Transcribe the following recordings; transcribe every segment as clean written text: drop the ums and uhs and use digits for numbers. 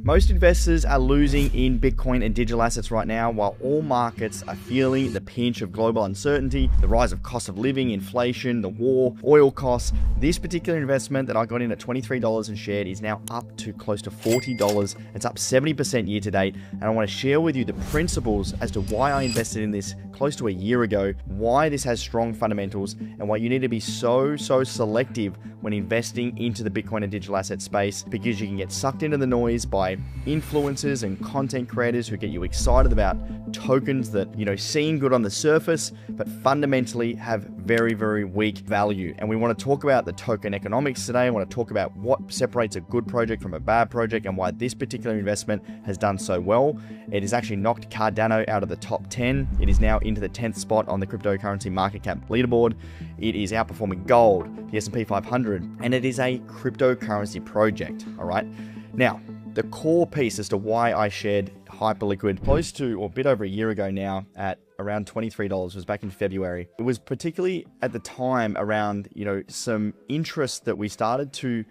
Most investors are losing in Bitcoin and digital assets right now, while all markets are feeling the pinch of global uncertainty, the rise of cost of living, inflation, the war, oil costs. This particular investment that I got in at $23 and shared is now up to close to $40. It's up 70% year to date. And I want to share with you the principles as to why I invested in this close to a year ago, why this has strong fundamentals, and why you need to be so selective when investing into the Bitcoin and digital asset space, because you can get sucked into the noise by influencers and content creators who get you excited about tokens that, seem good on the surface, but fundamentally have very weak value. And we want to talk about the token economics today. I want to talk about what separates a good project from a bad project and why this particular investment has done so well. It has actually knocked Cardano out of the top 10. It is now into the 10th spot on the cryptocurrency market cap leaderboard. It is outperforming gold, the S&P 500, and it is a cryptocurrency project. All right. Now, the core piece as to why I shared Hyperliquid close to, or a bit over a year ago now, at around $23 was back in February. It was particularly at the time around, some interest that we started to,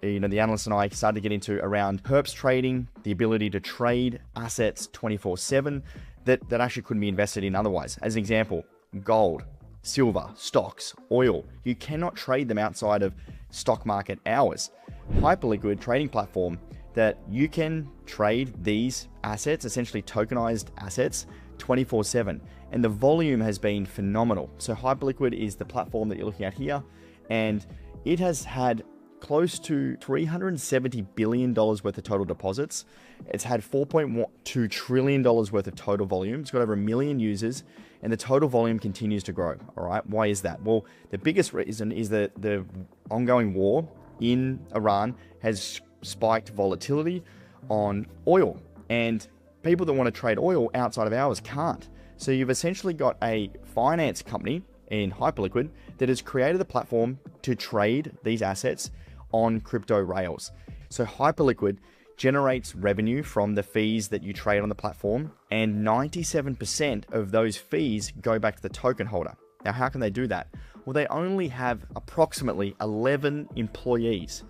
the analysts and I started to get into around perps trading, the ability to trade assets 24/7 that actually couldn't be invested in otherwise. As an example, gold, silver, stocks, oil. You cannot trade them outside of stock market hours. Hyperliquid trading platform that you can trade these assets, essentially tokenized assets, 24/7. And the volume has been phenomenal. So Hyperliquid is the platform that you're looking at here, and it has had close to $370 billion worth of total deposits. It's had $4.2 trillion worth of total volume. It's got over 1 million users, and the total volume continues to grow. All right, why is that? Well, the biggest reason is that the ongoing war in Iran has spiked volatility on oil, and people that want to trade oil outside of hours can't. So you've essentially got a finance company in Hyperliquid that has created a platform to trade these assets on crypto rails. So Hyperliquid generates revenue from the fees that you trade on the platform, and 97% of those fees go back to the token holder. Now, how can they do that? Well, they only have approximately 11 employees.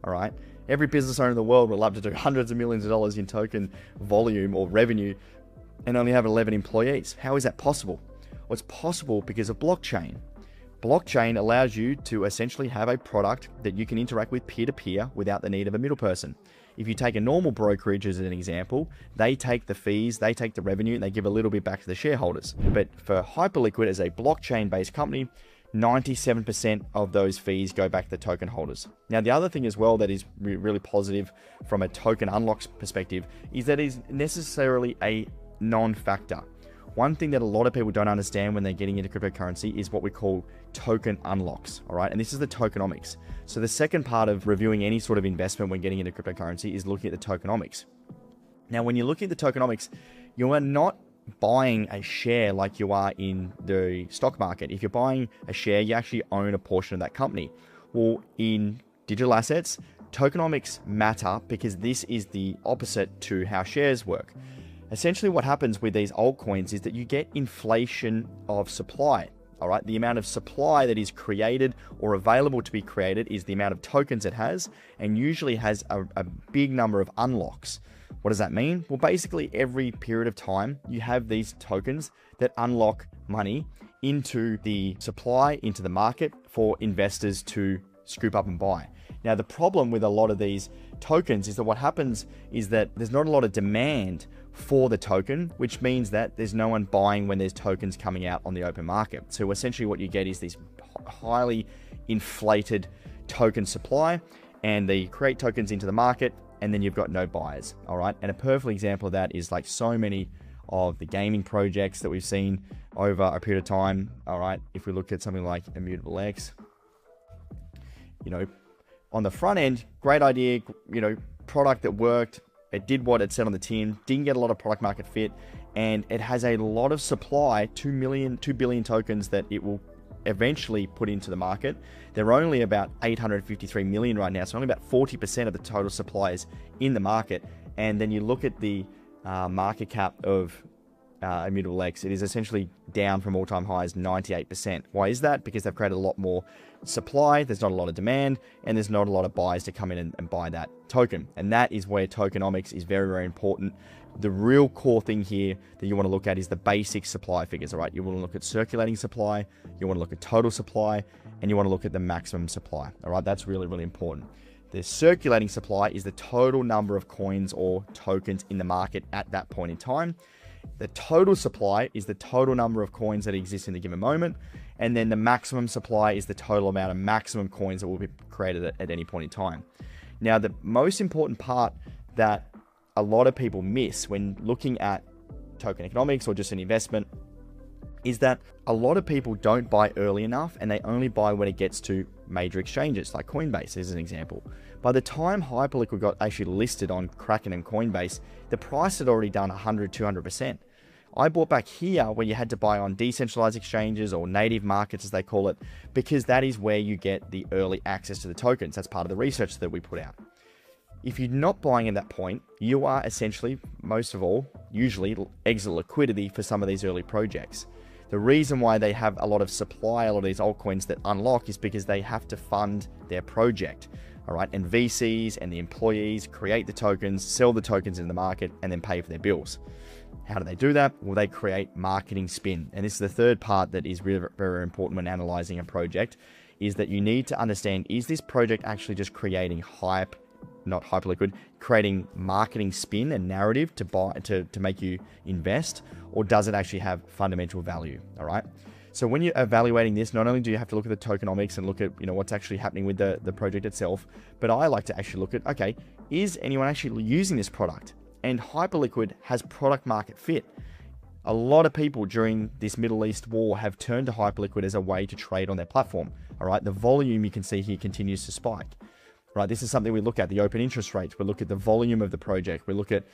All right. Every business owner in the world would love to do hundreds of millions of dollars in token volume or revenue and only have 11 employees. How is that possible? Well, it's possible because of blockchain. Blockchain allows you to essentially have a product that you can interact with peer-to-peer without the need of a middle person. If you take a normal brokerage as an example, they take the fees, they take the revenue, and they give a little bit back to the shareholders. But for Hyperliquid as a blockchain-based company, 97% of those fees go back to the token holders. Now, the other thing as well that is really positive from a token unlocks perspective is that it is necessarily a non-factor. One thing that a lot of people don't understand when they're getting into cryptocurrency is what we call token unlocks, all right? And this is the tokenomics. So the second part of reviewing any sort of investment when getting into cryptocurrency is looking at the tokenomics. Now, when you're looking at the tokenomics, you are not buying a share like you are in the stock market. If you're buying a share, you actually own a portion of that company. Well, in digital assets, tokenomics matter because this is the opposite to how shares work. Essentially, what happens with these altcoins is that you get inflation of supply. All right, the amount of supply that is created or available to be created is the amount of tokens it has, and usually has a big number of unlocks. What does that mean? Well, basically every period of time, you have these tokens that unlock money into the supply, into the market for investors to scoop up and buy. Now, the problem with a lot of these tokens is that what happens is that there's not a lot of demand for the token, which means that there's no one buying when there's tokens coming out on the open market. So essentially what you get is this highly inflated token supply, and they create tokens into the market, and then you've got no buyers. All right. And a perfect example of that is like so many of the gaming projects that we've seen over a period of time. All right. If we look at something like Immutable X, on the front end, great idea, product that worked. It did what it said on the tin, didn't get a lot of product market fit, and it has a lot of supply, 2 billion tokens that it will eventually put into the market. They're only about 853 million right now, so only about 40% of the total supply is in the market. And then you look at the market cap of immutable X, it is essentially down from all-time highs 98%. Why is that? Because they've created a lot more supply, there's not a lot of demand, and there's not a lot of buyers to come in and buy that token. And that is where tokenomics is very, very important. The real core thing here that you want to look at is the basic supply figures, all right? You want to look at circulating supply, you want to look at total supply, and you want to look at the maximum supply, all right? That's really, really important. The circulating supply is the total number of coins or tokens in the market at that point in time. The total supply is the total number of coins that exist in a given moment. And then the maximum supply is the total amount of maximum coins that will be created at any point in time. Now, the most important part that a lot of people miss when looking at token economics or just an investment is that a lot of people don't buy early enough, and they only buy when it gets to major exchanges like Coinbase as an example. By the time Hyperliquid got actually listed on Kraken and Coinbase, the price had already done 100, 200%. I bought back here where you had to buy on decentralized exchanges or native markets as they call it, because that is where you get the early access to the tokens. That's part of the research that we put out. If you're not buying at that point, you are essentially, most of all, usually exit liquidity for some of these early projects. The reason why they have a lot of supply, a lot of these altcoins that unlock, is because they have to fund their project, all right? And VCs and the employees create the tokens, sell the tokens in the market, and then pay for their bills. How do they do that? Well, they create marketing spin. And this is the third part that is really very important when analyzing a project, is that you need to understand, is this project actually just creating hype, not Hyperliquid, creating marketing spin and narrative to buy to make you invest, or does it actually have fundamental value? All right. So when you're evaluating this, not only do you have to look at the tokenomics and look at what's actually happening with the project itself, but I like to actually look at, okay, is anyone actually using this product? And Hyperliquid has product market fit. A lot of people during this Middle East war have turned to Hyperliquid as a way to trade on their platform. All right. The volume you can see here continues to spike. Right, this is something we look at, the open interest rates. We look at the volume of the project. We look at,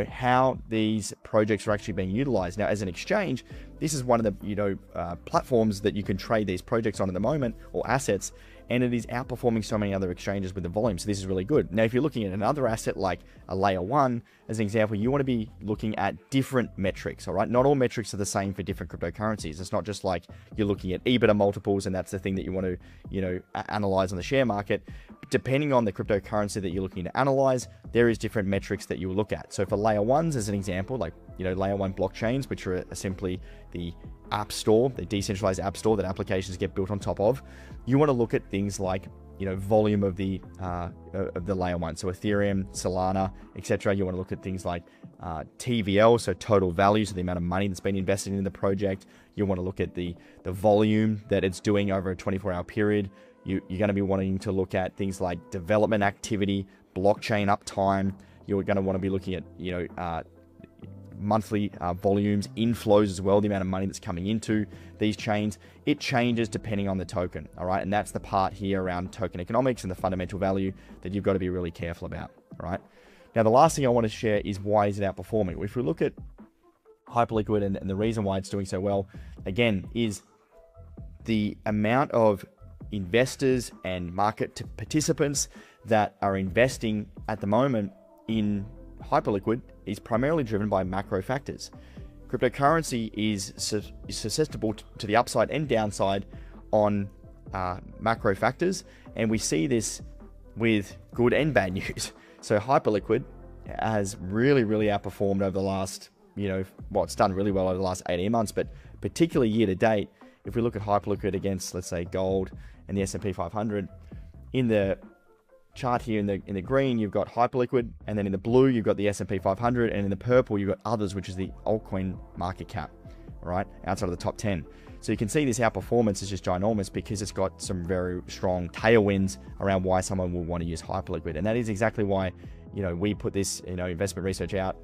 how these projects are actually being utilized. Now, as an exchange, this is one of the, platforms that you can trade these projects on at the moment, or assets, and it is outperforming so many other exchanges with the volume. So this is really good. Now, if you're looking at another asset like a layer one, as an example, you want to be looking at different metrics, all right? Not all metrics are the same for different cryptocurrencies. It's not just like you're looking at EBITDA multiples and that's the thing that you want to, analyze on the share market. Depending on the cryptocurrency that you're looking to analyze, there is different metrics that you will look at. So for layer ones, as an example, like, layer one blockchains, which are simply the app store, the decentralized app store that applications get built on top of, you want to look at things like, volume of the layer one. So Ethereum, Solana, etc. You want to look at things like TVL, so total value, so the amount of money that's been invested in the project. You want to look at the volume that it's doing over a 24-hour period. You're going to be wanting to look at things like development activity, blockchain uptime. You're going to want to be looking at, monthly volumes, inflows as well, the amount of money that's coming into these chains. It changes depending on the token, all right? And that's the part here around token economics and the fundamental value that you've got to be really careful about, all right? Now, the last thing I want to share is why is it outperforming? If we look at Hyperliquid and the reason why it's doing so well, again, is the amount of investors and market participants that are investing at the moment in Hyperliquid is primarily driven by macro factors. Cryptocurrency is susceptible to the upside and downside on macro factors, and we see this with good and bad news. So Hyperliquid has really, really outperformed over the last, it's done really well over the last 18 months, but particularly year to date, if we look at Hyperliquid against, let's say, gold and the S&P 500, in the chart here in the green, you've got Hyperliquid, and then in the blue, you've got the S&P 500, and in the purple, you've got others, which is the altcoin market cap, right, outside of the top 10. So you can see this outperformance is just ginormous because it's got some very strong tailwinds around why someone will want to use Hyperliquid. And that is exactly why, we put this, investment research out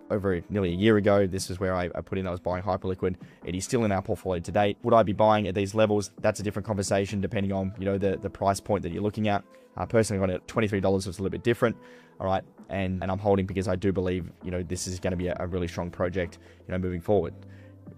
over nearly a year ago. This is where I put in, I was buying Hyperliquid. It is still in our portfolio to date. Would I be buying at these levels? That's a different conversation depending on, the price point that you're looking at. Personally, I got it at $23, so it's a little bit different. All right. And I'm holding because I do believe, this is going to be a really strong project, moving forward.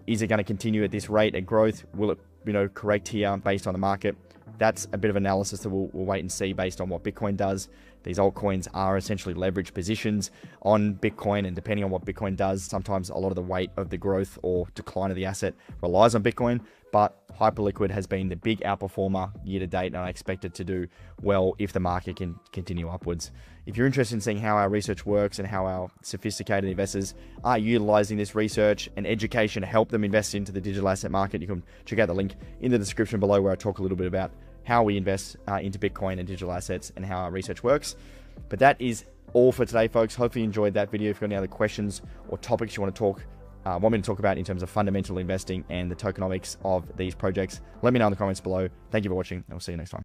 Is it going to continue at this rate of growth? Will it, correct here based on the market? That's a bit of analysis that we'll wait and see based on what Bitcoin does. These altcoins are essentially leveraged positions on Bitcoin, and depending on what Bitcoin does, sometimes a lot of the weight of the growth or decline of the asset relies on Bitcoin. But Hyperliquid has been the big outperformer year to date, and I expect it to do well if the market can continue upwards. If you're interested in seeing how our research works and how our sophisticated investors are utilizing this research and education to help them invest into the digital asset market, you can check out the link in the description below where I talk a little bit about how we invest into Bitcoin and digital assets and how our research works. But that is all for today, folks. Hopefully you enjoyed that video. If you've got any other questions or topics you want me to talk about in terms of fundamental investing and the tokenomics of these projects, let me know in the comments below. Thank you for watching, and we'll see you next time.